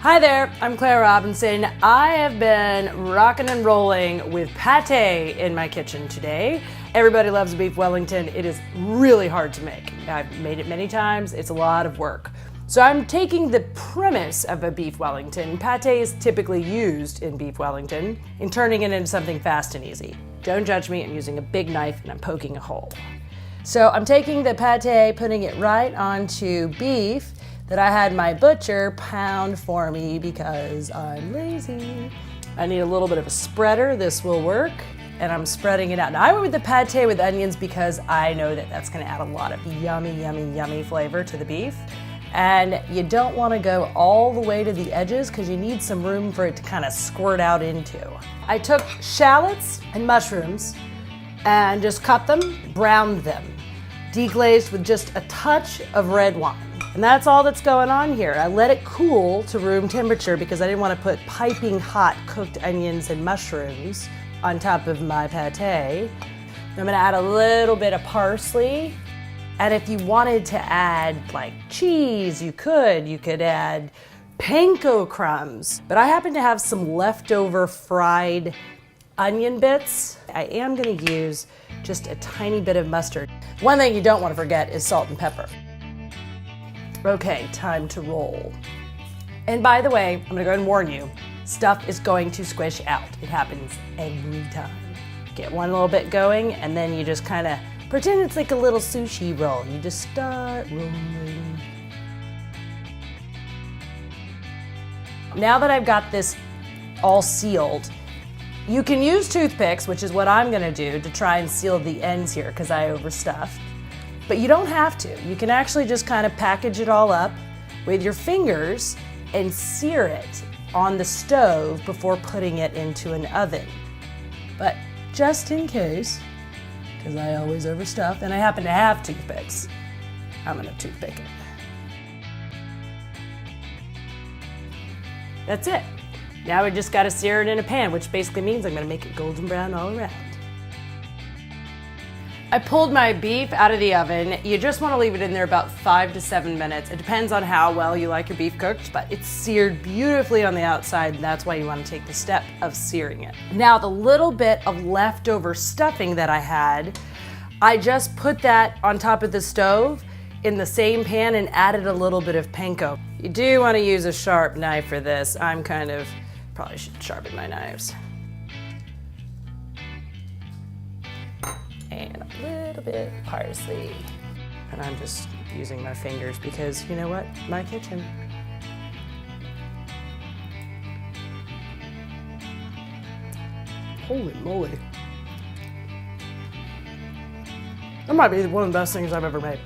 Hi there, I'm Claire Robinson. I have been rocking and rolling with pate in my kitchen today. Everybody loves beef Wellington. It is really hard to make. I've made it many times. It's a lot of work. So I'm taking the premise of a beef Wellington. Pate is typically used in beef Wellington and turning it into something fast and easy. Don't judge me, I'm using a big knife and I'm poking a hole. So I'm taking the pate, putting it right onto beef that I had my butcher pound for me because I'm lazy. I need a little bit of a spreader. This will work. And I'm spreading it out. Now I went with the pate with onions because I know that that's gonna add a lot of yummy, yummy, yummy flavor to the beef. And you don't wanna go all the way to the edges because you need some room for it to kind of squirt out into. I took shallots and mushrooms and just cut them, browned them, deglazed with just a touch of red wine. And that's all that's going on here. I let it cool to room temperature because I didn't want to put piping hot cooked onions and mushrooms on top of my pate. I'm gonna add a little bit of parsley. And if you wanted to add like cheese, you could add panko crumbs. But I happen to have some leftover fried onion bits. I am gonna use just a tiny bit of mustard. One thing you don't want to forget is salt and pepper. Okay, time to roll. And by the way, I'm gonna go ahead and warn you, stuff is going to squish out. It happens every time. Get one little bit going and then you just kind of pretend it's like a little sushi roll. You just start rolling. Now that I've got this all sealed, you can use toothpicks, which is what I'm gonna do to try and seal the ends here because I overstuffed. But you don't have to. You can actually just kind of package it all up with your fingers and sear it on the stove before putting it into an oven. But just in case, because I always overstuff and I happen to have toothpicks, I'm gonna toothpick it. That's it. Now we just gotta sear it in a pan, which basically means I'm gonna make it golden brown all around. I pulled my beef out of the oven. You just want to leave it in there about 5 to 7 minutes. It depends on how well you like your beef cooked, but it's seared beautifully on the outside, and that's why you want to take the step of searing it. Now, the little bit of leftover stuffing that I had, I just put that on top of the stove in the same pan and added a little bit of panko. You do want to use a sharp knife for this. Probably should sharpen my knives. And a little bit of parsley. And I'm just using my fingers because, you know what? My kitchen. Holy moly. That might be one of the best things I've ever made.